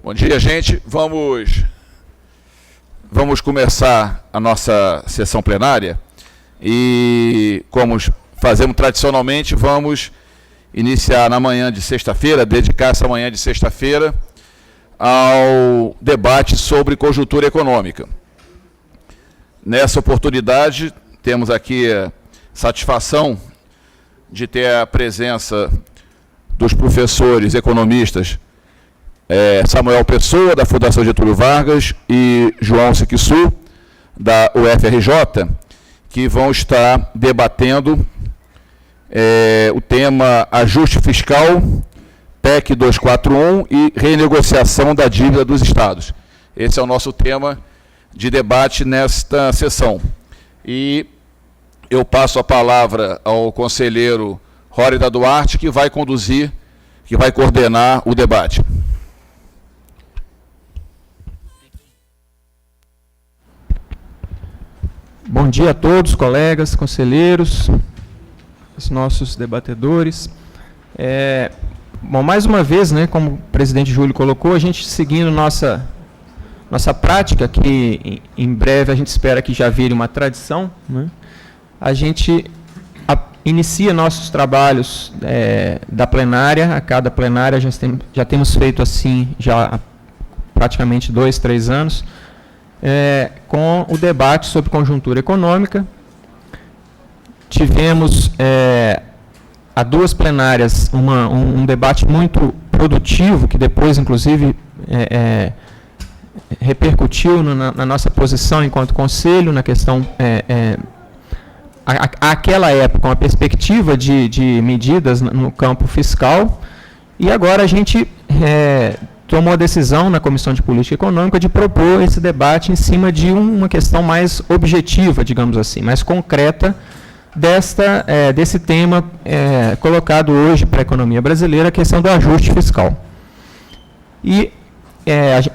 Bom dia, gente. Vamos começar a nossa sessão plenária e, como fazemos tradicionalmente, vamos iniciar na manhã de sexta-feira, dedicar essa manhã de sexta-feira ao debate sobre conjuntura econômica. Nessa oportunidade, temos aqui a satisfação de ter a presença dos professores economistas Samuel Pessoa, da Fundação Getúlio Vargas, e João Siquissu, da UFRJ, que vão estar debatendo o tema ajuste fiscal, PEC 241 e renegociação da dívida dos estados. Esse é o nosso tema de debate nesta sessão. E eu passo a palavra ao conselheiro Rórida Duarte, que vai conduzir, que vai coordenar o debate. Bom dia a todos, colegas, conselheiros, os nossos debatedores. Bom, mais uma vez, né, como o presidente Júlio colocou, a gente seguindo nossa prática, que em breve a gente espera que já vire uma tradição, né, a gente inicia nossos trabalhos da plenária. A cada plenária já temos feito assim já há praticamente 2, 3 anos, com o debate sobre conjuntura econômica. Tivemos há 2 plenárias um debate muito produtivo, que depois, inclusive, repercutiu na nossa posição enquanto conselho, na questão, àquela época, uma perspectiva de medidas no campo fiscal, e agora a gente tomou a decisão na Comissão de Política Econômica de propor esse debate em cima de uma questão mais objetiva, digamos assim, mais concreta, desse tema colocado hoje para a economia brasileira, a questão do ajuste fiscal. E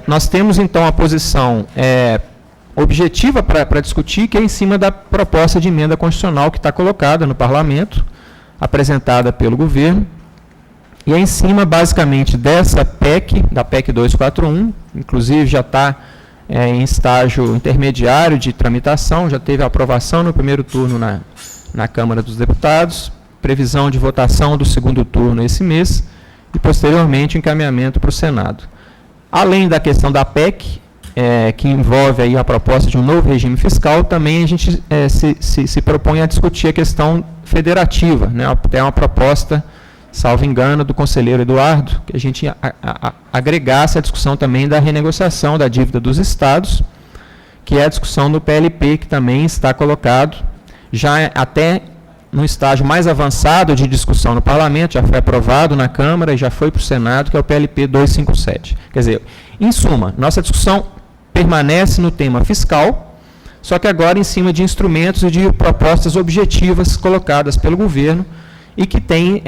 nós temos, então, a posição objetiva para discutir, que é em cima da proposta de emenda constitucional que está colocada no Parlamento, apresentada pelo governo, e é em cima, basicamente, dessa PEC, da PEC 241, inclusive já está em estágio intermediário de tramitação, já teve a aprovação no primeiro turno na Câmara dos Deputados, previsão de votação do segundo turno esse mês, e, posteriormente, encaminhamento para o Senado. Além da questão da PEC, que envolve aí a proposta de um novo regime fiscal, também a gente se propõe a discutir a questão federativa, né? Tem uma proposta, salvo engano, do conselheiro Eduardo, que a gente agregasse a discussão também da renegociação da dívida dos estados, que é a discussão do PLP, que também está colocado, já até no estágio mais avançado de discussão no Parlamento, já foi aprovado na Câmara e já foi para o Senado, que é o PLP 257. Quer dizer, em suma, nossa discussão permanece no tema fiscal, só que agora em cima de instrumentos e de propostas objetivas colocadas pelo governo, e que tem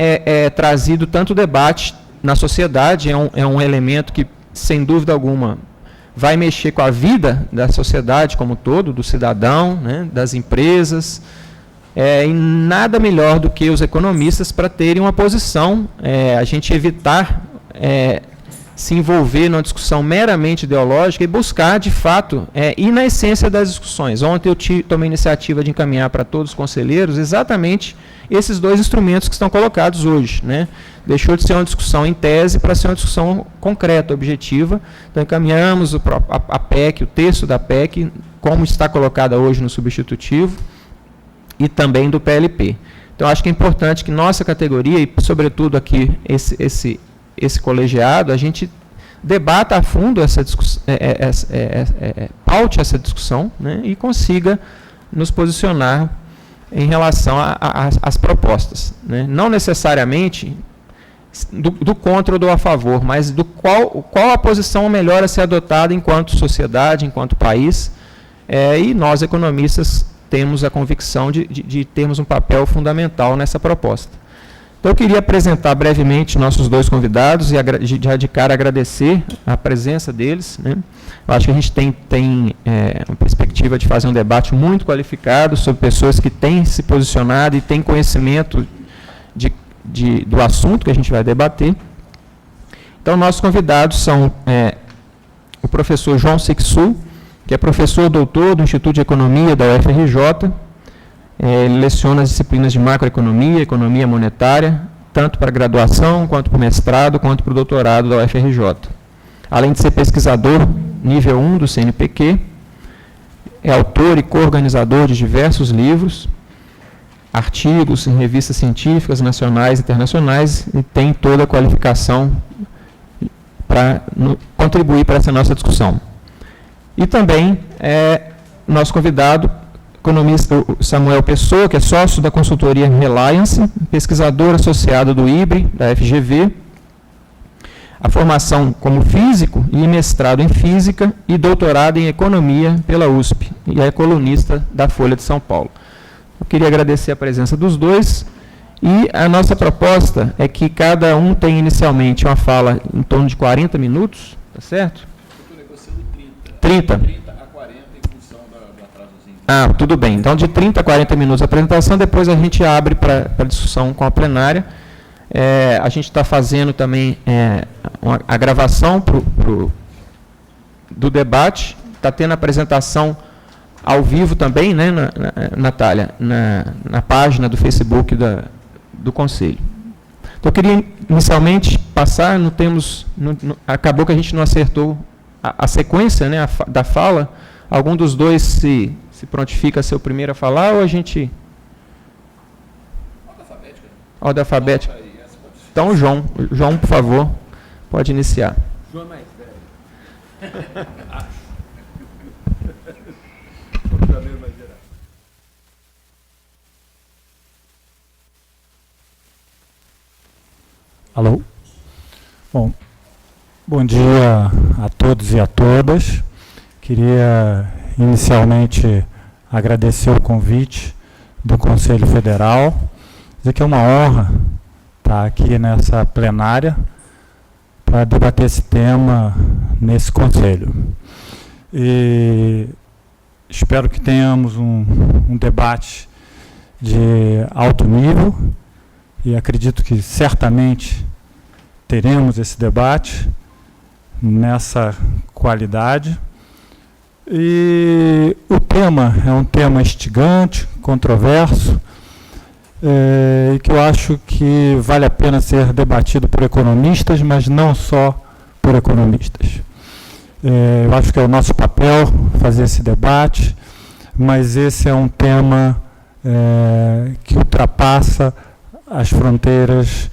trazido tanto debate na sociedade. É um elemento que, sem dúvida alguma, vai mexer com a vida da sociedade como um todo, do cidadão, né, das empresas, e nada melhor do que os economistas para terem uma posição, a gente evitar se envolver numa discussão meramente ideológica e buscar, de fato, ir na essência das discussões. Ontem eu tomei a iniciativa de encaminhar para todos os conselheiros exatamente esses 2 instrumentos que estão colocados hoje, né? Deixou de ser uma discussão em tese para ser uma discussão concreta, objetiva. Então, encaminhamos a PEC, o texto da PEC, como está colocada hoje no substitutivo, e também do PLP. Então, acho que é importante que nossa categoria, e sobretudo aqui esse colegiado, a gente debata a fundo essa discussão, paute essa discussão, né, e consiga nos posicionar em relação às propostas, né? Não necessariamente do contra ou do a favor, mas do qual a posição melhor a ser adotada enquanto sociedade, enquanto país, e nós, economistas, temos a convicção de termos um papel fundamental nessa proposta. Então, eu queria apresentar brevemente nossos 2 convidados e já de cara agradecer a presença deles, né? Eu acho que a gente tem uma perspectiva de fazer um debate muito qualificado sobre pessoas que têm se posicionado e têm conhecimento do assunto que a gente vai debater. Então, nossos convidados são professor João Sixu, que é professor doutor do Instituto de Economia da UFRJ. Ele leciona as disciplinas de macroeconomia, economia monetária, tanto para graduação, quanto para o mestrado, quanto para o doutorado da UFRJ. Além de ser pesquisador nível 1 do CNPq, é autor e co-organizador de diversos livros, artigos em revistas científicas nacionais e internacionais, e tem toda a qualificação para contribuir para essa nossa discussão. E também é nosso convidado, economista Samuel Pessoa, que é sócio da consultoria Reliance, pesquisador associado do IBRE, da FGV, a formação como físico e mestrado em física e doutorado em economia pela USP, e é colunista da Folha de São Paulo. Eu queria agradecer a presença dos dois, e a nossa proposta é que cada um tenha inicialmente uma fala em torno de 40 minutos, tá certo? Eu estou negociando 30. 30 a 40 em função do atrasozinho. Tudo bem. Então, de 30 a 40 minutos a apresentação, depois a gente abre para discussão com a plenária. A gente está fazendo também a gravação do debate, está tendo a apresentação ao vivo também, né, Natália, na página do Facebook do Conselho. Então, eu queria inicialmente passar, acabou que a gente não acertou a sequência, né, da fala. Algum dos dois se prontifica a ser o primeiro a falar, ou a gente... Ordem alfabética. Então, João, por favor, pode iniciar. João é mais velho. Alô? Bom dia a todos e a todas. Queria inicialmente agradecer o convite do Conselho Federal, dizer que é uma honra estar aqui nessa plenária para debater esse tema nesse Conselho. E espero que tenhamos um debate de alto nível, e acredito que certamente teremos esse debate nessa qualidade. E o tema é um tema instigante, controverso, e que eu acho que vale a pena ser debatido por economistas, mas não só por economistas. Eu acho que é o nosso papel fazer esse debate, mas esse é um tema que ultrapassa as fronteiras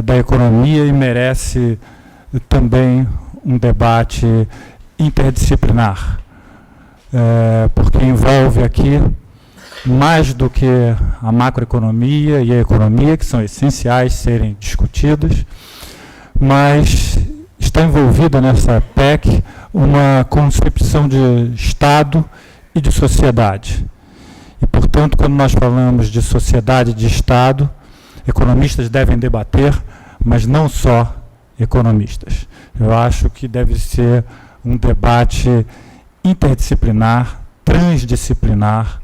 da economia e merece também um debate interdisciplinar, porque envolve aqui mais do que a macroeconomia e a economia, que são essenciais serem discutidas, mas está envolvida nessa PEC uma concepção de Estado e de sociedade. E, portanto, quando nós falamos de sociedade e de Estado, economistas devem debater, mas não só economistas. Eu acho que deve ser um debate interdisciplinar, transdisciplinar,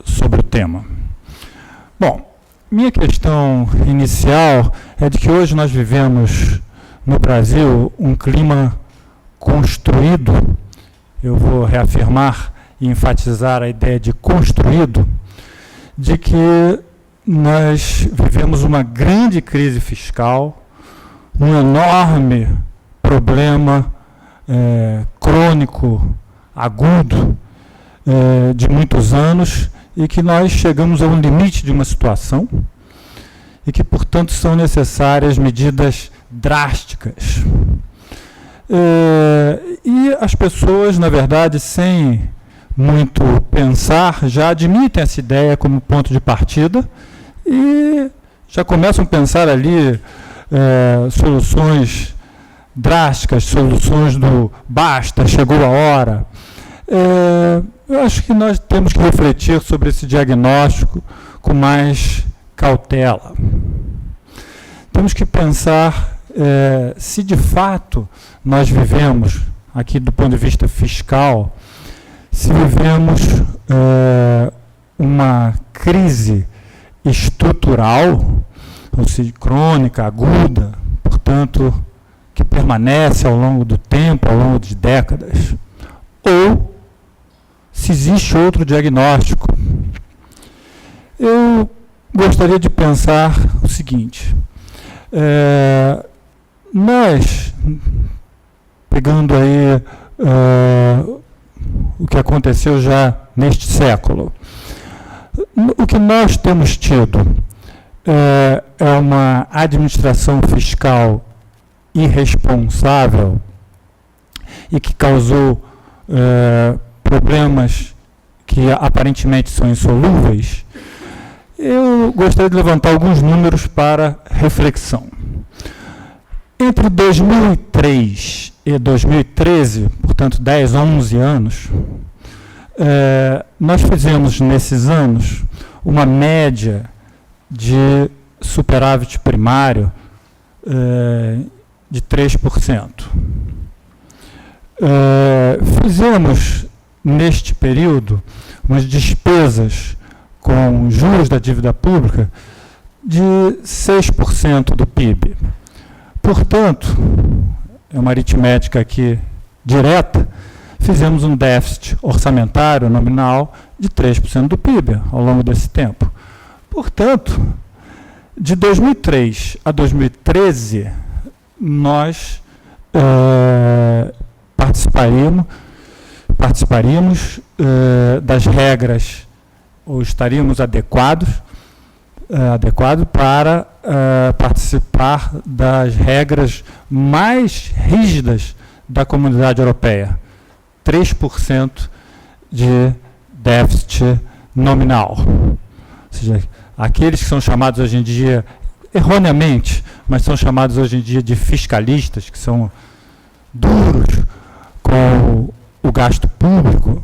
sobre o tema. Bom, minha questão inicial é de que hoje nós vivemos no Brasil um clima construído, eu vou reafirmar e enfatizar a ideia de construído, de que nós vivemos uma grande crise fiscal, um enorme problema crônico, agudo, de muitos anos, e que nós chegamos a um limite de uma situação e que, portanto, são necessárias medidas drásticas. E as pessoas, na verdade, sem muito pensar, já admitem essa ideia como ponto de partida e já começam a pensar ali soluções drásticas, soluções do basta, chegou a hora. Eu acho que nós temos que refletir sobre esse diagnóstico com mais cautela. Temos que pensar se de fato nós vivemos, aqui do ponto de vista fiscal, se vivemos uma crise estrutural, ou seja, crônica, aguda, portanto, que permanece ao longo do tempo, ao longo de décadas, ou se existe outro diagnóstico. Eu gostaria de pensar o seguinte: nós, pegando aí o que aconteceu já neste século, o que nós temos tido é uma administração fiscal irresponsável e que causou problemas que aparentemente são insolúveis. Eu gostaria de levantar alguns números para reflexão. Entre 2003 e 2013, portanto 10, 11 anos, nós fizemos nesses anos uma média de superávit primário de 3%. Fizemos neste período umas despesas com juros da dívida pública de 6% do PIB. Portanto, é uma aritmética aqui direta, fizemos um déficit orçamentário nominal de 3% do PIB ao longo desse tempo. Portanto, de 2003 a 2013, nós participaríamos das regras, ou estaríamos adequados para participar das regras mais rígidas da Comunidade Europeia. 3% de déficit nominal. Ou seja, aqueles que são chamados hoje em dia, erroneamente, mas são chamados hoje em dia de fiscalistas, que são duros com o gasto público,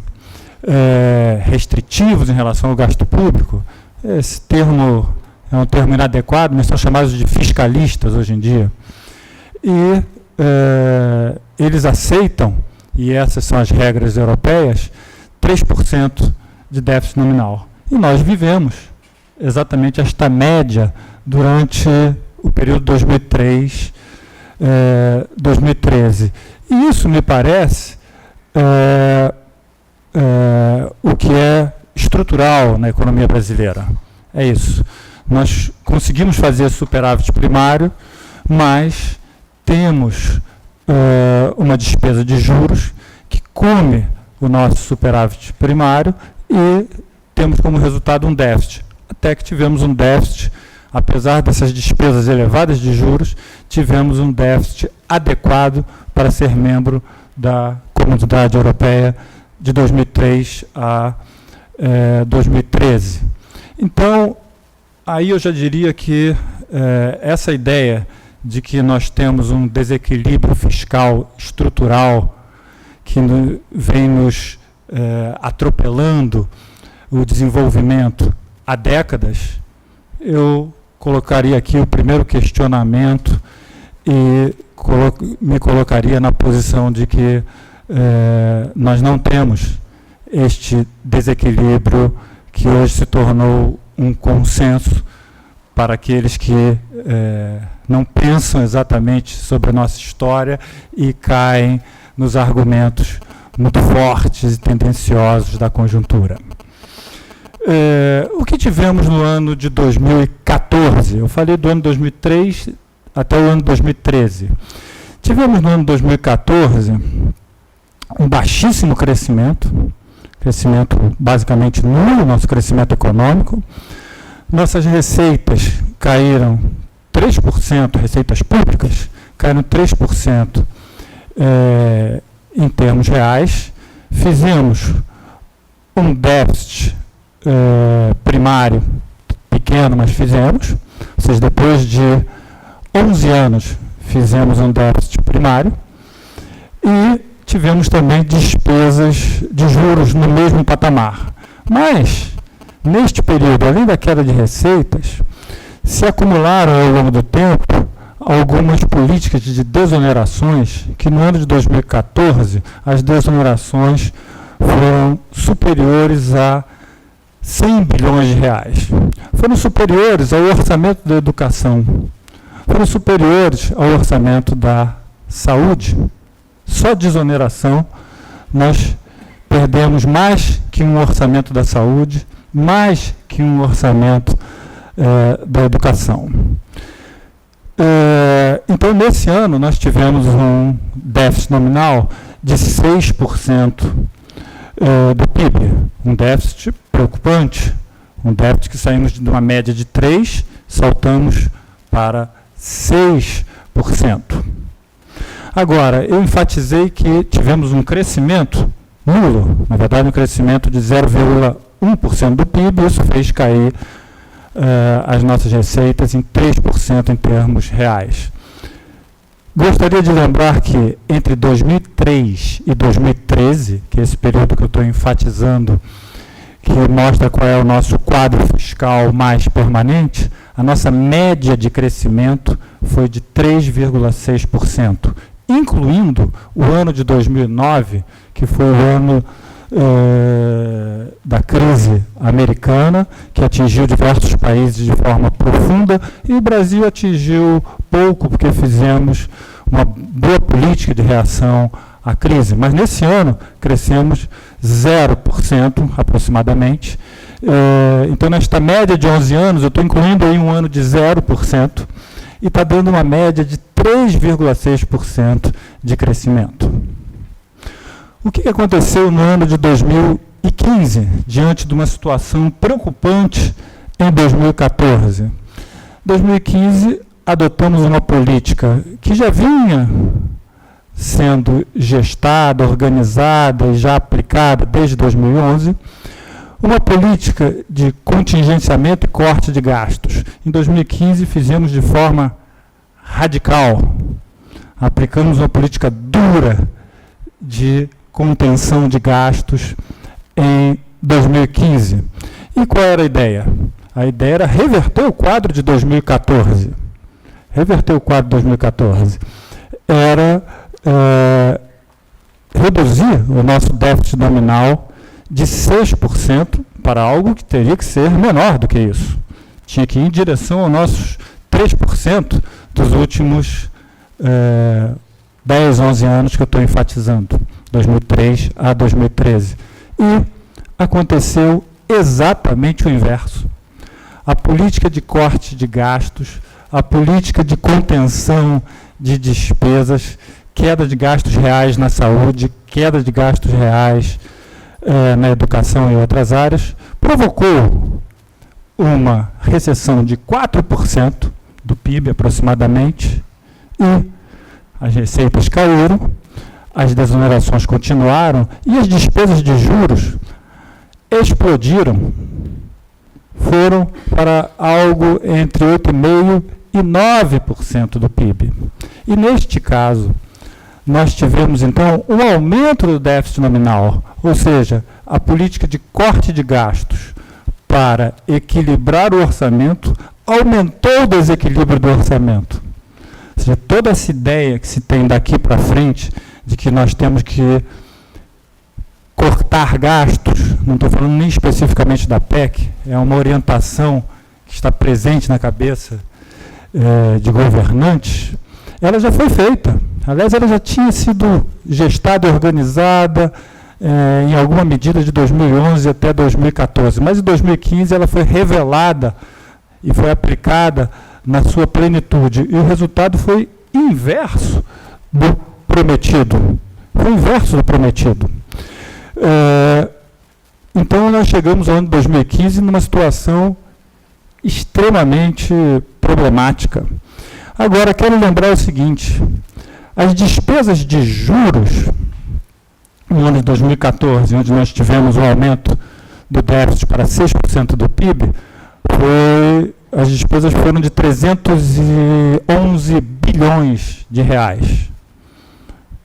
restritivos em relação ao gasto público. Esse termo é um termo inadequado, mas são chamados de fiscalistas hoje em dia. E eles aceitam, e essas são as regras europeias, 3% de déficit nominal. E nós vivemos exatamente esta média durante o período 2003-2013. E isso me parece o que é estrutural na economia brasileira. É isso. Nós conseguimos fazer superávit primário, mas temos uma despesa de juros que come o nosso superávit primário e temos como resultado um déficit. Até que tivemos um déficit, apesar dessas despesas elevadas de juros, tivemos um déficit adequado para ser membro da Comunidade Europeia de 2003 a 2013. Então, aí eu já diria que essa ideia de que nós temos um desequilíbrio fiscal estrutural que vem nos atropelando o desenvolvimento há décadas, eu colocaria aqui o primeiro questionamento e me colocaria na posição de que nós não temos este desequilíbrio que hoje se tornou um consenso para aqueles que não pensam exatamente sobre a nossa história e caem nos argumentos muito fortes e tendenciosos da conjuntura. O que tivemos no ano de 2014? Eu falei do ano 2003 até o ano 2013. Tivemos no ano 2014 um baixíssimo crescimento basicamente nulo, nosso crescimento econômico. Nossas receitas caíram 3%, receitas públicas caíram 3% em termos reais. Fizemos um déficit primário pequeno, mas fizemos. Ou seja, depois de 11 anos fizemos um déficit primário e tivemos também despesas de juros no mesmo patamar. Mas, neste período, além da queda de receitas, se acumularam ao longo do tempo algumas políticas de desonerações que no ano de 2014 as desonerações foram superiores a 100 bilhões de reais. Foram superiores ao orçamento da educação, foram superiores ao orçamento da saúde, só desoneração, nós perdemos mais que um orçamento da saúde, mais que um orçamento da educação. Então, nesse ano, nós tivemos um déficit nominal de 6% do PIB, um déficit preocupante, um déficit que saímos de uma média de 3%, saltamos para 6%. Agora, eu enfatizei que tivemos um crescimento nulo, na verdade um crescimento de 0,1% do PIB, isso fez cair as nossas receitas em 3% em termos reais. Gostaria de lembrar que entre 2003 e 2013, que é esse período que eu estou enfatizando, que mostra qual é o nosso quadro fiscal mais permanente, a nossa média de crescimento foi de 3,6%, incluindo o ano de 2009, que foi o ano da crise americana, que atingiu diversos países de forma profunda, e o Brasil atingiu pouco, porque fizemos uma boa política de reação à crise. Mas nesse ano, crescemos 0% aproximadamente. Então, nesta média de 11 anos, eu estou incluindo aí um ano de 0%, e está dando uma média de 3,6% de crescimento. O que aconteceu no ano de 2015, diante de uma situação preocupante em 2014? Em 2015, adotamos uma política que já vinha sendo gestada, organizada e já aplicada desde 2011, uma política de contingenciamento e corte de gastos. Em 2015, fizemos de forma radical, aplicamos uma política dura de contenção de gastos em 2015. E qual era a ideia? A ideia era reverter o quadro de 2014. Reverter o quadro de 2014 era reduzir o nosso déficit nominal de 6% para algo que teria que ser menor do que isso. Tinha que ir em direção aos nossos 3% dos últimos 10, 11 anos que eu estou enfatizando, 2003 a 2013. E aconteceu exatamente o inverso. A política de corte de gastos, a política de contenção de despesas, queda de gastos reais na saúde, queda de gastos reais na educação e outras áreas, provocou uma recessão de 4% do PIB aproximadamente, e as receitas caíram, as desonerações continuaram e as despesas de juros explodiram. Foram para algo entre 8,5% e 9% do PIB. E neste caso, nós tivemos então um aumento do déficit nominal, ou seja, a política de corte de gastos para equilibrar o orçamento aumentou o desequilíbrio do orçamento. Ou seja, toda essa ideia que se tem daqui para frente de que nós temos que cortar gastos, não estou falando nem especificamente da PEC, é uma orientação que está presente na cabeça de governantes, ela já foi feita. Aliás, ela já tinha sido gestada e organizada em alguma medida de 2011 até 2014, mas em 2015 ela foi revelada e foi aplicada na sua plenitude, e o resultado foi inverso do prometido. Foi inverso do prometido. Então, nós chegamos ao ano de 2015 numa situação extremamente problemática. Agora, quero lembrar o seguinte: as despesas de juros no ano de 2014, onde nós tivemos um aumento do déficit para 6% do PIB, as despesas foram de 311 bilhões de reais.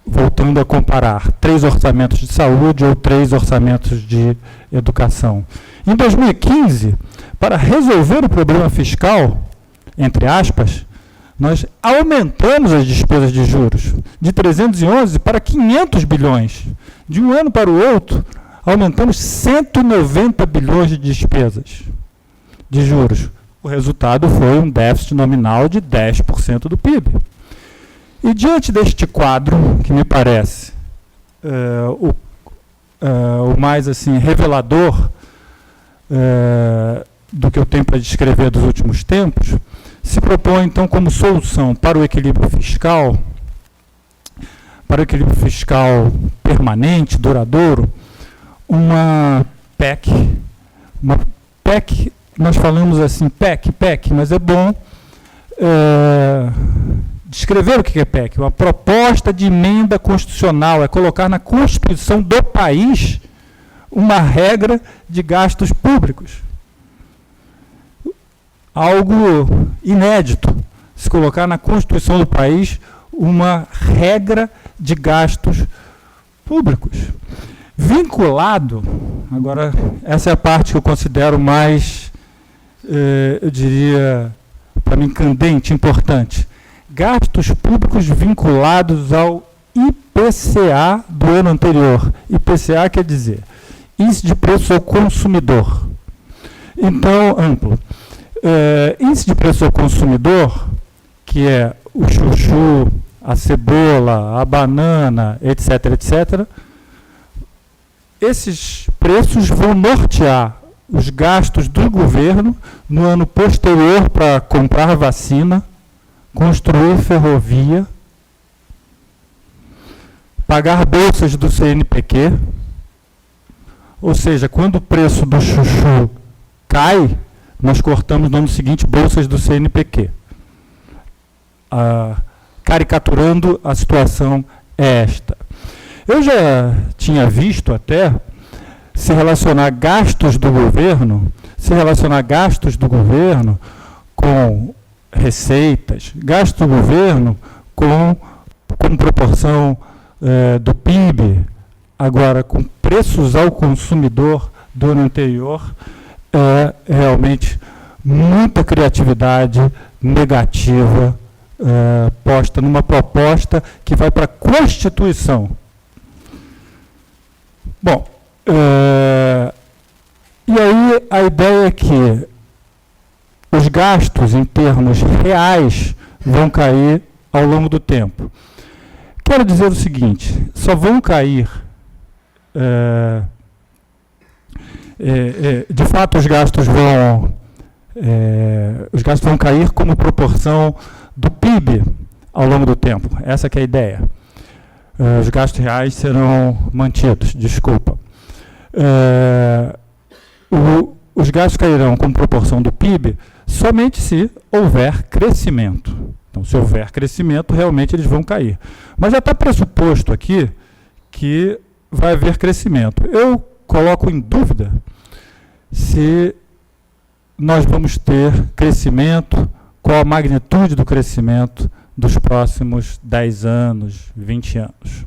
Voltando a comparar 3 orçamentos de saúde ou 3 orçamentos de educação. Em 2015, para resolver o problema fiscal, entre aspas, nós aumentamos as despesas de juros de 311 para 500 bilhões. De um ano para o outro, aumentamos 190 bilhões de despesas de juros. O resultado foi um déficit nominal de 10% do PIB. E diante deste quadro, que me parece o mais assim, revelador do que eu tenho para descrever dos últimos tempos, se propõe, então, como solução para o equilíbrio fiscal permanente, duradouro, uma PEC. Uma PEC, nós falamos assim, PEC, mas é bom descrever o que é PEC. Uma proposta de emenda constitucional, é colocar na Constituição do país uma regra de gastos públicos. Algo inédito, se colocar na Constituição do país uma regra de gastos públicos. Vinculado, agora essa é a parte que eu considero mais, eu diria, para mim, candente, importante. Gastos públicos vinculados ao IPCA do ano anterior. IPCA quer dizer Índice de Preço ao Consumidor. Então, amplo. Índice de Preço ao Consumidor, que é o chuchu, a cebola, a banana, etc., esses preços vão nortear os gastos do governo no ano posterior para comprar vacina, construir ferrovia, pagar bolsas do CNPq, ou seja, quando o preço do chuchu cai, nós cortamos no ano seguinte bolsas do CNPq. Caricaturando, a situação é esta. Eu já tinha visto até se relacionar gastos do governo com receitas, gastos do governo com proporção do PIB, agora com preços ao consumidor do ano anterior, é realmente muita criatividade negativa posta numa proposta que vai para a Constituição. Bom, e aí a ideia é que os gastos em termos reais vão cair ao longo do tempo. Quero dizer o seguinte, só vão cair, de fato os gastos vão cair como proporção do PIB ao longo do tempo. Essa que é a ideia. Os gastos reais serão mantidos, desculpa. Os gastos cairão como proporção do PIB somente se houver crescimento. Então, se houver crescimento, realmente eles vão cair. Mas já está pressuposto aqui que vai haver crescimento. Eu coloco em dúvida se nós vamos ter crescimento, qual a magnitude do crescimento dos próximos 10 anos, 20 anos.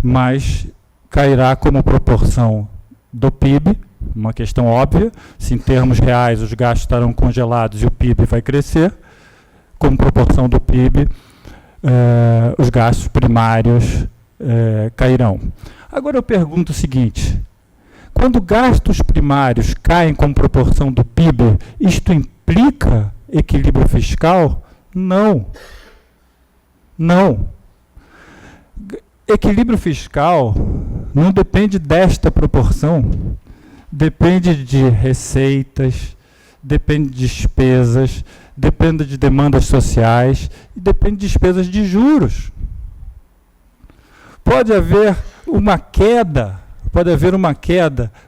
Mas cairá como proporção do PIB, uma questão óbvia, se em termos reais os gastos estarão congelados e o PIB vai crescer, como proporção do PIB, os gastos primários cairão. Agora eu pergunto o seguinte, quando gastos primários caem como proporção do PIB, isto implica equilíbrio fiscal? Não. Não. Equilíbrio fiscal não depende desta proporção. Depende de receitas, depende de despesas, depende de demandas sociais e depende de despesas de juros. Pode haver uma queda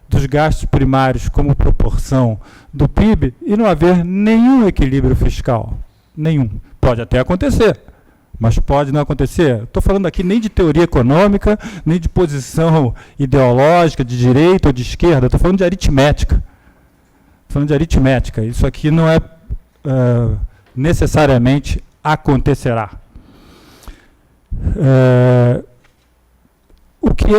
dos gastos primários como proporção do PIB e não haver nenhum equilíbrio fiscal. Nenhum. Pode até acontecer, mas pode não acontecer. Estou falando aqui nem de teoria econômica, nem de posição ideológica, de direita ou de esquerda. Estou falando de aritmética. Isso aqui não é necessariamente acontecerá. O que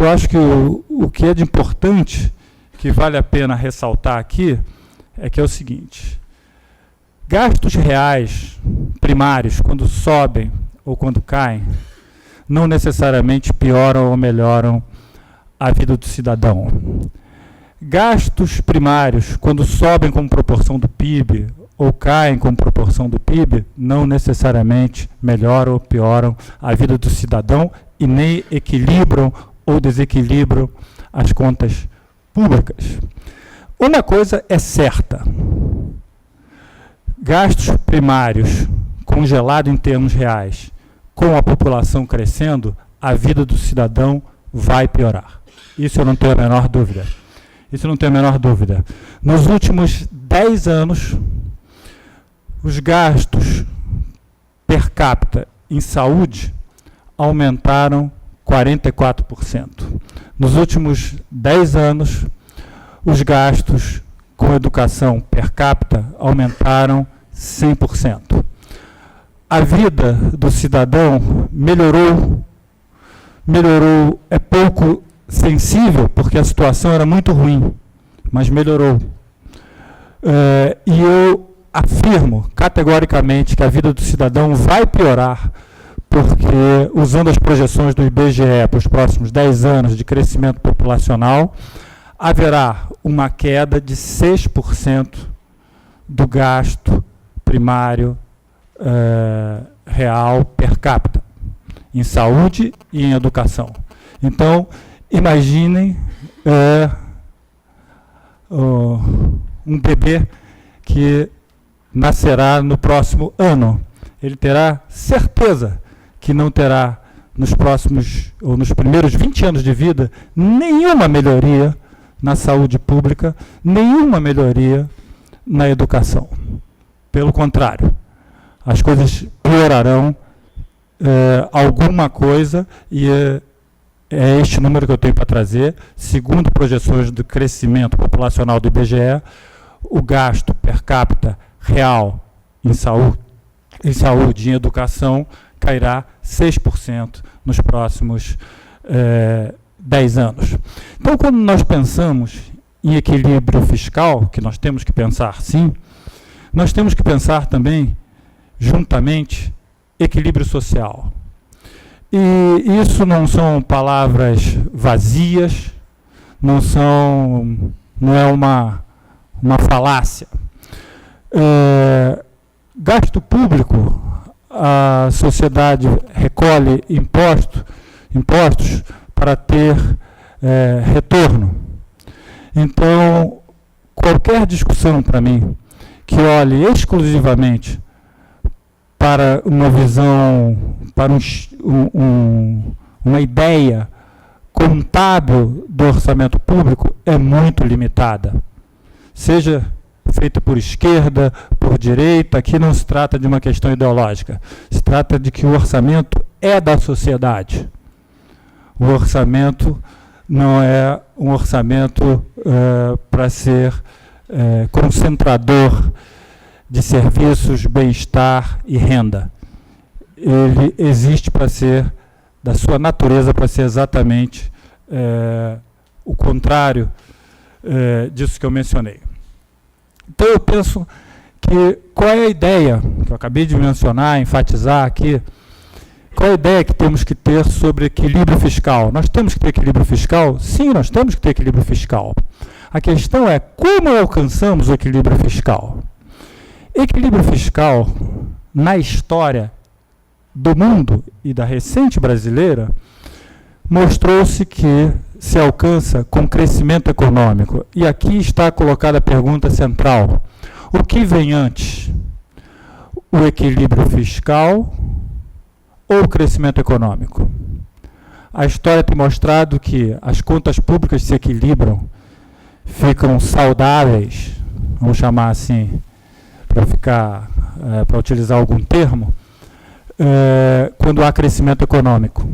eu acho que o que é de importante, que vale a pena ressaltar aqui, é que é o seguinte: gastos reais primários, quando sobem ou quando caem, não necessariamente pioram ou melhoram a vida do cidadão. Gastos primários, quando sobem como proporção do PIB ou caem com proporção do PIB, não necessariamente melhoram ou pioram a vida do cidadão e nem equilibram ou desequilibram as contas públicas. Uma coisa é certa: gastos primários congelados em termos reais, com a população crescendo, a vida do cidadão vai piorar. Isso eu não tenho a menor dúvida. Isso eu não tenho a menor dúvida. Nos últimos 10 anos, os gastos per capita em saúde aumentaram 44%. Nos últimos 10 anos, os gastos com educação per capita aumentaram 100%. A vida do cidadão melhorou, é pouco sensível, porque a situação era muito ruim, mas melhorou. E eu afirmo categoricamente que a vida do cidadão vai piorar, porque, usando as projeções do IBGE para os próximos 10 anos de crescimento populacional, haverá uma queda de 6% do gasto primário real per capita, em saúde e em educação. Então, imaginem um bebê que nascerá no próximo ano. Ele terá certeza que não terá, nos próximos, ou nos primeiros 20 anos de vida, nenhuma melhoria na saúde pública, nenhuma melhoria na educação. Pelo contrário, as coisas piorarão alguma coisa, e é este número que eu tenho para trazer. Segundo projeções do crescimento populacional do IBGE, o gasto per capita real em saúde e em educação cairá 6% nos próximos 10 anos. Então, quando nós pensamos em equilíbrio fiscal, que nós temos que pensar sim, nós temos que pensar também, juntamente, equilíbrio social. E isso não são palavras vazias, não é uma falácia. Gasto público, a sociedade recolhe impostos para ter retorno. Então, qualquer discussão para mim que olhe exclusivamente para uma visão, para uma ideia contábil do orçamento público é muito limitada. Seja feita por esquerda, por direita, aqui não se trata de uma questão ideológica. Se trata de que o orçamento é da sociedade. O orçamento não é um orçamento para ser concentrador de serviços, bem-estar e renda. Ele existe para ser, da sua natureza, para ser exatamente o contrário disso que eu mencionei. Então, eu penso que qual é a ideia que eu acabei de mencionar, enfatizar aqui, qual é a ideia que temos que ter sobre equilíbrio fiscal? Nós temos que ter equilíbrio fiscal? Sim, nós temos que ter equilíbrio fiscal. A questão é como alcançamos o equilíbrio fiscal. Equilíbrio fiscal, na história do mundo e da recente brasileira, mostrou-se que se alcança com crescimento econômico. E aqui está colocada a pergunta central: o que vem antes? O equilíbrio fiscal ou o crescimento econômico? A história tem mostrado que as contas públicas se equilibram, ficam saudáveis, vamos chamar assim, para utilizar algum termo, quando há crescimento econômico.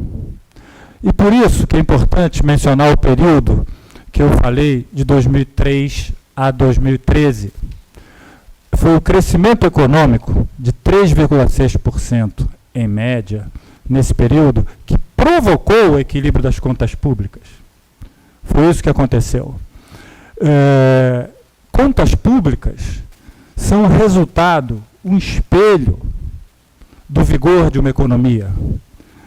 E por isso que é importante mencionar o período que eu falei, de 2003 a 2013. Foi o crescimento econômico de 3,6% em média, nesse período, que provocou o equilíbrio das contas públicas. Foi isso que aconteceu. Contas públicas são resultado, um espelho do vigor de uma economia.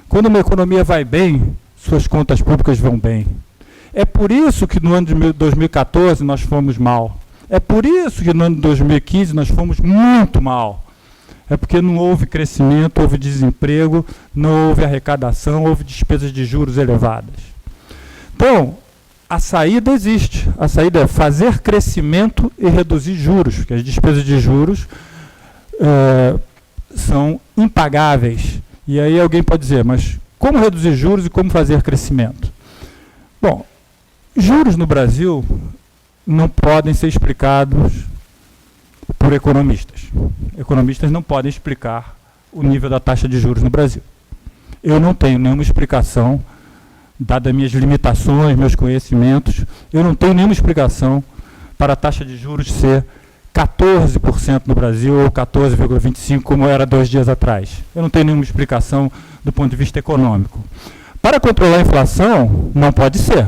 Quando uma economia vai bem, suas contas públicas vão bem. É por isso que no ano de 2014 nós fomos mal. É por isso que no ano de 2015 nós fomos muito mal. É porque não houve crescimento, houve desemprego, não houve arrecadação, houve despesas de juros elevadas. Então, a saída existe. A saída é fazer crescimento e reduzir juros, porque as despesas de juros são impagáveis. E aí alguém pode dizer, mas como reduzir juros e como fazer crescimento? Bom, juros no Brasil não podem ser explicados por economistas. Economistas não podem explicar o nível da taxa de juros no Brasil. Eu não tenho nenhuma explicação, dadas minhas limitações, meus conhecimentos, eu não tenho nenhuma explicação para a taxa de juros ser 14% no Brasil ou 14,25%, como era 2 dias atrás. Eu não tenho nenhuma explicação do ponto de vista econômico. Para controlar a inflação, não pode ser,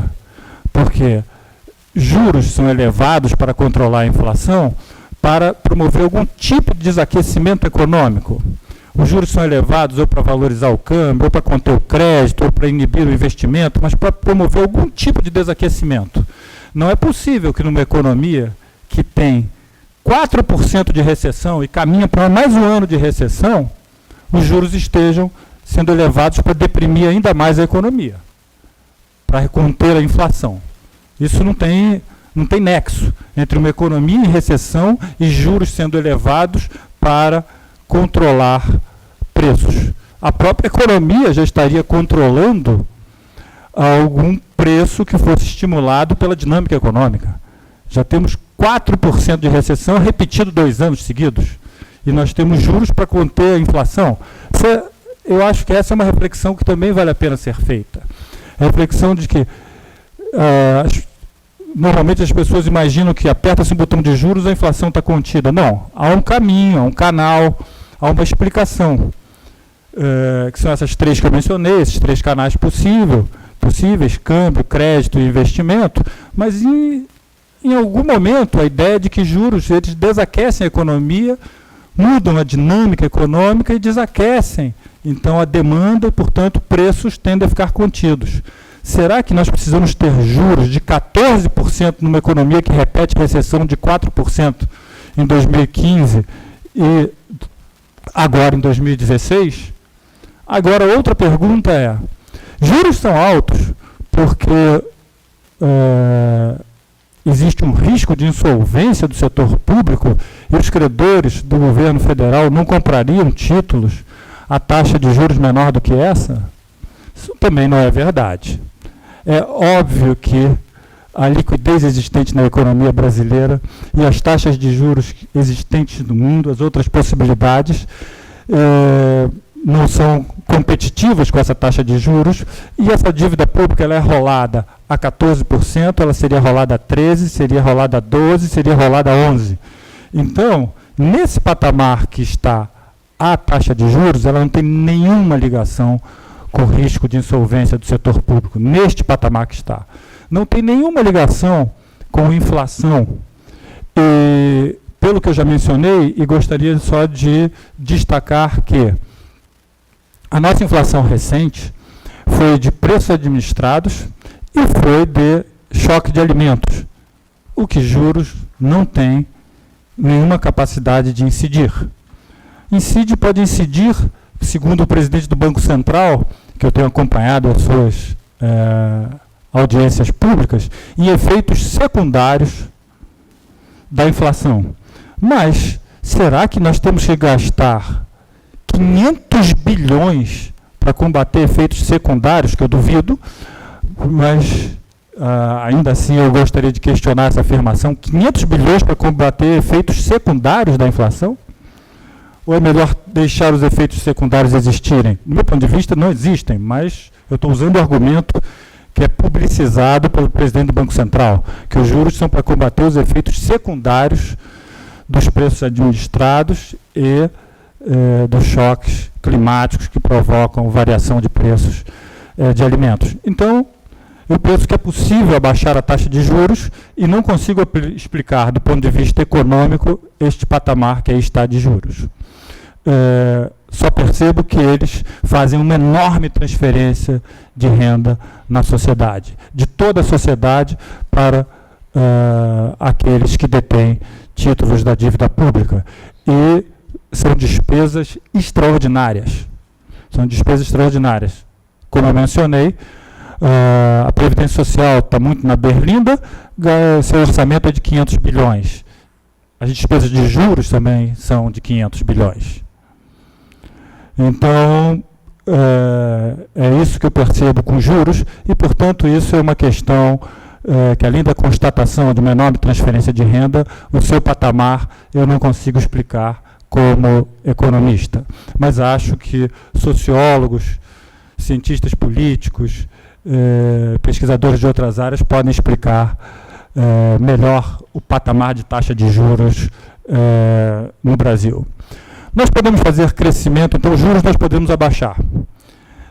porque juros são elevados para controlar a inflação para promover algum tipo de desaquecimento econômico. Os juros são elevados ou para valorizar o câmbio, ou para conter o crédito, ou para inibir o investimento, mas para promover algum tipo de desaquecimento. Não é possível que numa economia que tem 4% de recessão e caminha para mais um ano de recessão, os juros estejam sendo elevados para deprimir ainda mais a economia, para conter a inflação. Isso não tem nexo entre uma economia em recessão e juros sendo elevados para controlar preços. A própria economia já estaria controlando algum preço que fosse estimulado pela dinâmica econômica. Já temos 4% de recessão repetido 2 anos seguidos. E nós temos juros para conter a inflação. Eu acho que essa é uma reflexão que também vale a pena ser feita. A reflexão de que normalmente as pessoas imaginam que aperta-se um botão de juros, a inflação está contida. Não, há um caminho, há um canal, há uma explicação. Que são essas 3 que eu mencionei, esses 3 canais possíveis, câmbio, crédito e investimento, mas em algum momento a ideia de que juros eles desaquecem a economia, mudam a dinâmica econômica e desaquecem. Então a demanda e, portanto, preços tendem a ficar contidos. Será que nós precisamos ter juros de 14% numa economia que repete recessão de 4% em 2015 e agora em 2016? Agora, outra pergunta é, juros são altos porque existe um risco de insolvência do setor público e os credores do governo federal não comprariam títulos a taxa de juros menor do que essa? Isso também não é verdade. É óbvio que a liquidez existente na economia brasileira e as taxas de juros existentes no mundo, as outras possibilidades, não são competitivas com essa taxa de juros, e essa dívida pública ela é rolada a 14%, ela seria rolada a 13%, seria rolada a 12%, seria rolada a 11%. Então, nesse patamar que está a taxa de juros, ela não tem nenhuma ligação com o risco de insolvência do setor público, neste patamar que está. Não tem nenhuma ligação com inflação. E, pelo que eu já mencionei, e gostaria só de destacar que a nossa inflação recente foi de preços administrados e foi de choque de alimentos, o que juros não tem nenhuma capacidade de incidir. Pode incidir, segundo o presidente do Banco Central, que eu tenho acompanhado as suas audiências públicas, em efeitos secundários da inflação. Mas será que nós temos que gastar 500 bilhões para combater efeitos secundários, que eu duvido, mas ainda assim eu gostaria de questionar essa afirmação, 500 bilhões para combater efeitos secundários da inflação? Ou é melhor deixar os efeitos secundários existirem? Do meu ponto de vista, não existem, mas eu estou usando o argumento que é publicizado pelo presidente do Banco Central, que os juros são para combater os efeitos secundários dos preços administrados e dos choques climáticos que provocam variação de preços de alimentos. Então, eu penso que é possível abaixar a taxa de juros e não consigo explicar, do ponto de vista econômico, este patamar que aí está de juros. Só percebo que eles fazem uma enorme transferência de renda na sociedade, de toda a sociedade para aqueles que detêm títulos da dívida pública. E são despesas extraordinárias. São despesas extraordinárias. Como eu mencionei, a Previdência Social está muito na berlinda, seu orçamento é de 500 bilhões. As despesas de juros também são de 500 bilhões. Então, é isso que eu percebo com juros, e, portanto, isso é uma questão que, além da constatação de uma enorme transferência de renda, o seu patamar eu não consigo explicar como economista. Mas acho que sociólogos, cientistas políticos, pesquisadores de outras áreas podem explicar melhor o patamar de taxa de juros no Brasil. Nós podemos fazer crescimento, então os juros nós podemos abaixar.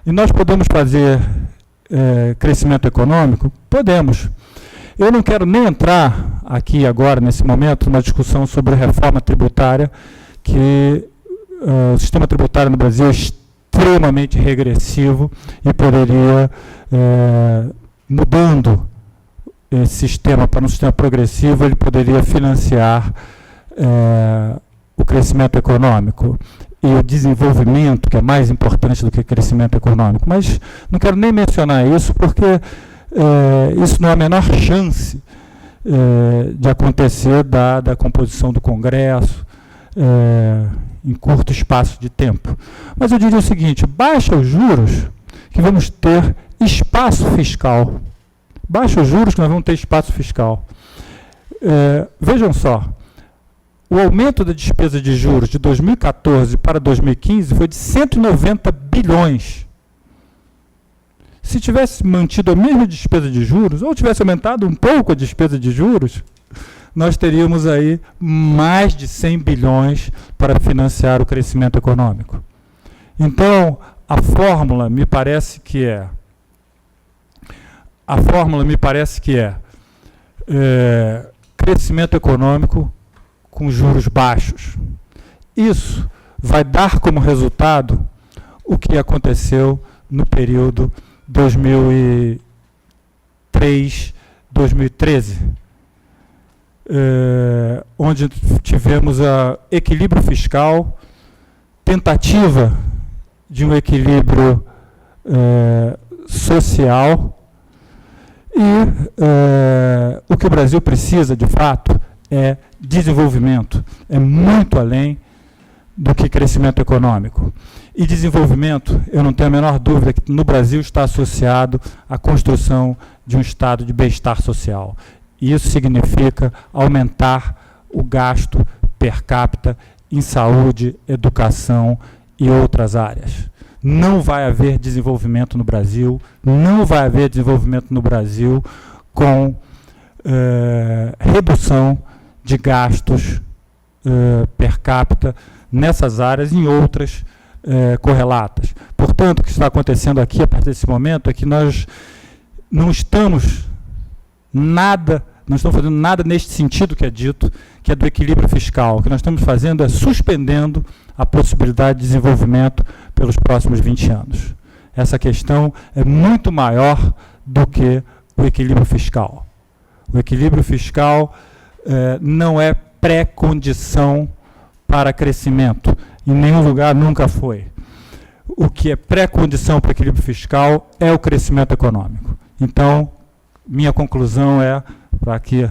E nós podemos fazer crescimento econômico? Podemos. Eu não quero nem entrar aqui agora, nesse momento, numa discussão sobre reforma tributária, que o sistema tributário no Brasil é extremamente regressivo e poderia, mudando esse sistema para um sistema progressivo, ele poderia financiar o crescimento econômico e o desenvolvimento, que é mais importante do que crescimento econômico. Mas não quero nem mencionar isso, porque isso não há a menor chance de acontecer, dada a composição do Congresso, em curto espaço de tempo. Mas eu diria o seguinte: baixa os juros, que vamos ter espaço fiscal. Baixa os juros, que nós vamos ter espaço fiscal. Vejam só, o aumento da despesa de juros de 2014 para 2015 foi de 190 bilhões. Se tivesse mantido a mesma despesa de juros, ou tivesse aumentado um pouco a despesa de juros, nós teríamos aí mais de 100 bilhões para financiar o crescimento econômico. Então, a fórmula me parece que é crescimento econômico com juros baixos. Isso vai dar como resultado o que aconteceu no período 2003-2013, onde tivemos equilíbrio fiscal, tentativa de um equilíbrio social, e o que o Brasil precisa, de fato, é desenvolvimento, é muito além do que crescimento econômico. E desenvolvimento, eu não tenho a menor dúvida que no Brasil está associado à construção de um estado de bem-estar social. E isso significa aumentar o gasto per capita em saúde, educação e outras áreas. Não vai haver desenvolvimento no Brasil, com redução de gastos per capita nessas áreas e em outras correlatas. Portanto, o que está acontecendo aqui, a partir desse momento, é que nós não estamos fazendo nada neste sentido que é dito, que é do equilíbrio fiscal. O que nós estamos fazendo é suspendendo a possibilidade de desenvolvimento pelos próximos 20 anos. Essa questão é muito maior do que o equilíbrio fiscal. O equilíbrio fiscal não é pré-condição para crescimento. Em nenhum lugar nunca foi. O que é pré-condição para o equilíbrio fiscal é o crescimento econômico. Então, minha conclusão é, para aqui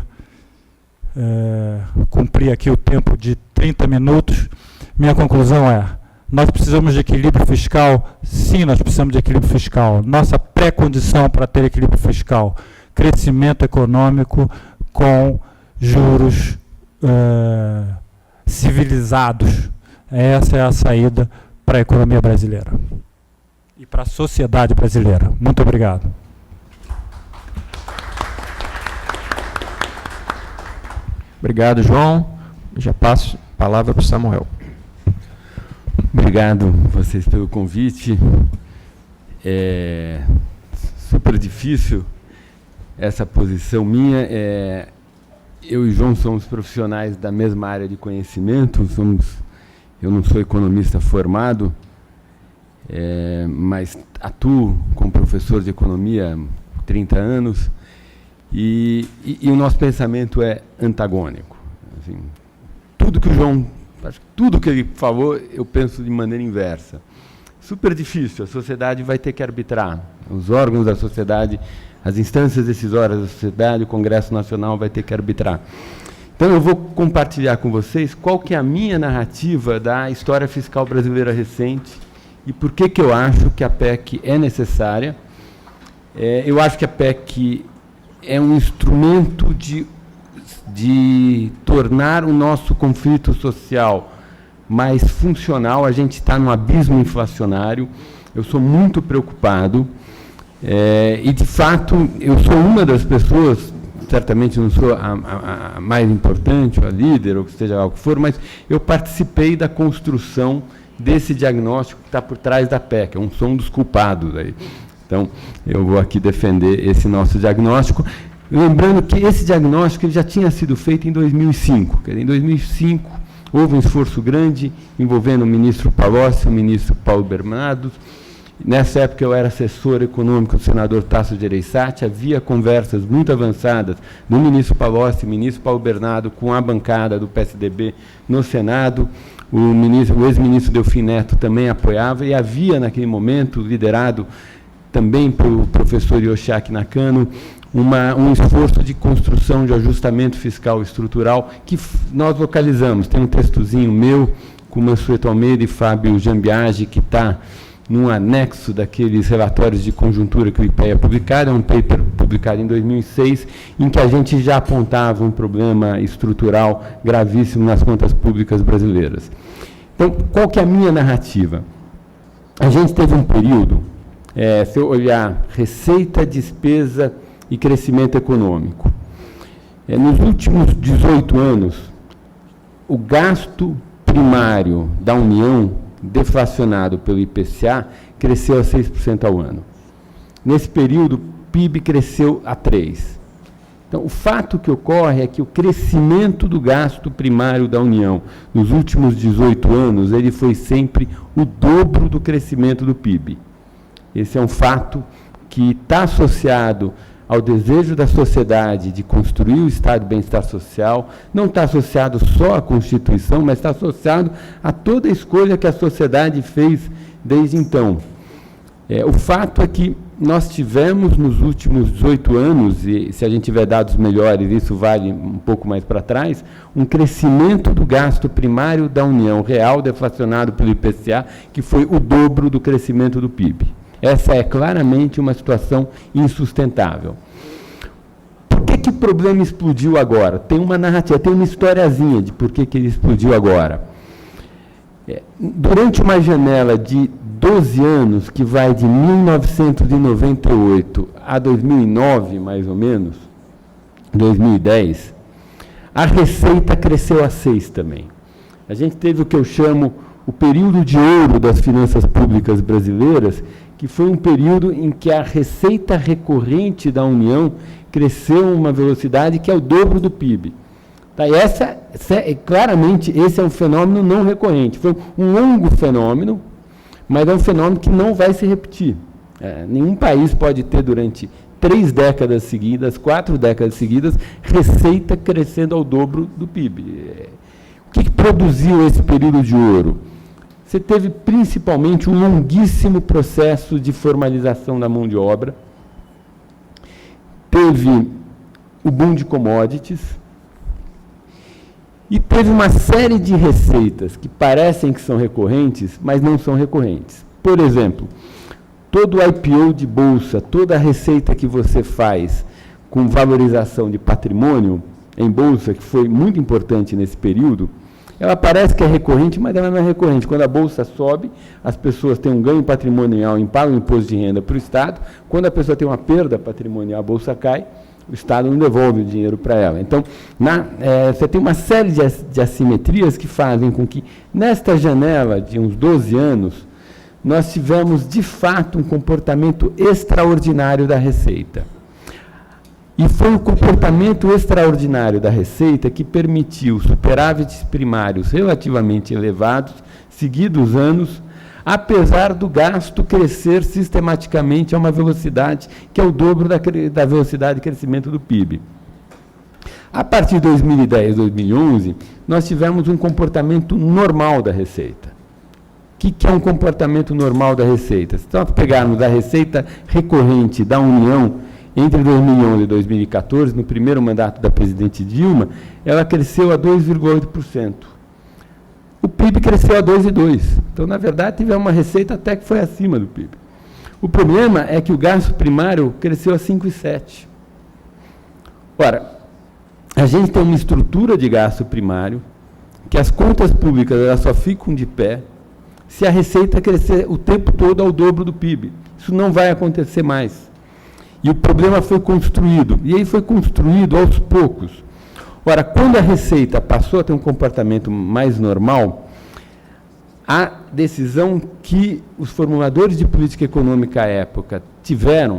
cumprir aqui o tempo de 30 minutos, minha conclusão é: nós precisamos de equilíbrio fiscal? Sim, nós precisamos de equilíbrio fiscal. Nossa pré-condição para ter equilíbrio fiscal: crescimento econômico com juros civilizados. Essa é a saída para a economia brasileira e para a sociedade brasileira. Muito obrigado. Obrigado, João. Já passo a palavra para o Samuel. Obrigado vocês pelo convite. É super difícil essa posição minha. Eu e João somos profissionais da mesma área de conhecimento. Eu não sou economista formado, mas atuo como professor de economia há 30 anos E o nosso pensamento é antagônico. Assim, tudo que ele falou, eu penso de maneira inversa. Super difícil, a sociedade vai ter que arbitrar. Os órgãos da sociedade, as instâncias decisórias da sociedade, o Congresso Nacional vai ter que arbitrar. Então, eu vou compartilhar com vocês qual que é a minha narrativa da história fiscal brasileira recente e por que eu acho que a PEC é necessária. Eu acho que a PEC é um instrumento de tornar o nosso conflito social mais funcional. A gente está num abismo inflacionário. Eu sou muito preocupado. E, de fato, eu sou uma das pessoas, certamente não sou a mais importante, a líder, ou que seja lá o que for, mas eu participei da construção desse diagnóstico que está por trás da PEC. Eu sou um dos culpados aí. Então, eu vou aqui defender esse nosso diagnóstico, lembrando que esse diagnóstico ele já tinha sido feito em 2005. Quer dizer, em 2005, houve um esforço grande envolvendo o ministro Palocci, o ministro Paulo Bernardo. Nessa época, eu era assessor econômico do senador Tasso Gereissati, havia conversas muito avançadas do ministro Palocci, ministro Paulo Bernardo, com a bancada do PSDB no Senado. O ex-ministro Delfim Neto também apoiava, e havia, naquele momento, liderado também pelo professor Yoshiaki Nakano, um esforço de construção de ajustamento fiscal estrutural que nós localizamos. Tem um textozinho meu, com o Mansueto Almeida e Fábio Jambiagi, que está num anexo daqueles relatórios de conjuntura que o IPEA publicaram, um paper publicado em 2006, em que a gente já apontava um problema estrutural gravíssimo nas contas públicas brasileiras. Então, qual que é a minha narrativa? A gente teve um período, se eu olhar receita, despesa e crescimento econômico, nos últimos 18 anos, o gasto primário da União, deflacionado pelo IPCA, cresceu a 6% ao ano. Nesse período, o PIB cresceu a 3%. Então, o fato que ocorre é que o crescimento do gasto primário da União nos últimos 18 anos, ele foi sempre o dobro do crescimento do PIB. Esse é um fato que está associado ao desejo da sociedade de construir o estado de bem-estar social, não está associado só à Constituição, mas está associado a toda a escolha que a sociedade fez desde então. O fato é que nós tivemos nos últimos 18 anos, e se a gente tiver dados melhores, isso vale um pouco mais para trás, um crescimento do gasto primário da União real, deflacionado pelo IPCA, que foi o dobro do crescimento do PIB. Essa é claramente uma situação insustentável. Por que o problema explodiu agora? Tem uma narrativa, tem uma historiazinha de por que ele explodiu agora. Durante uma janela de 12 anos, que vai de 1998 a 2009, mais ou menos, 2010, a receita cresceu a 6 também. A gente teve o que eu chamo o período de ouro das finanças públicas brasileiras, que foi um período em que a receita recorrente da União cresceu uma velocidade que é o dobro do PIB. Tá, claramente, esse é um fenômeno não recorrente. Foi um longo fenômeno, mas é um fenômeno que não vai se repetir. Nenhum país pode ter, durante 3 décadas seguidas, 4 décadas seguidas, receita crescendo ao dobro do PIB. O que produziu esse período de ouro? Você teve principalmente um longuíssimo processo de formalização da mão de obra, teve o boom de commodities e teve uma série de receitas que parecem que são recorrentes, mas não são recorrentes. Por exemplo, todo o IPO de bolsa, toda a receita que você faz com valorização de patrimônio em bolsa, que foi muito importante nesse período, ela parece que é recorrente, mas ela não é recorrente. Quando a bolsa sobe, as pessoas têm um ganho patrimonial e pagam imposto de renda para o Estado. Quando a pessoa tem uma perda patrimonial, a bolsa cai, o Estado não devolve o dinheiro para ela. Então, você tem uma série de assimetrias que fazem com que, nesta janela de uns 12 anos, nós tivemos, de fato, um comportamento extraordinário da receita. E foi o comportamento extraordinário da receita que permitiu superávites primários relativamente elevados, seguidos anos, apesar do gasto crescer sistematicamente a uma velocidade que é o dobro da velocidade de crescimento do PIB. A partir de 2010, 2011, nós tivemos um comportamento normal da Receita. O que é um comportamento normal da Receita? Se nós pegarmos a receita recorrente da União entre 2011 e 2014, no primeiro mandato da presidente Dilma, ela cresceu a 2,8%. O PIB cresceu a 2,2%. Então, na verdade, tivemos uma receita até que foi acima do PIB. O problema é que o gasto primário cresceu a 5,7%. Ora, a gente tem uma estrutura de gasto primário que as contas públicas elas só ficam de pé se a receita crescer o tempo todo ao dobro do PIB. Isso não vai acontecer mais. E o problema foi construído. E aí foi construído aos poucos. Ora, quando a receita passou a ter um comportamento mais normal, a decisão que os formuladores de política econômica à época tiveram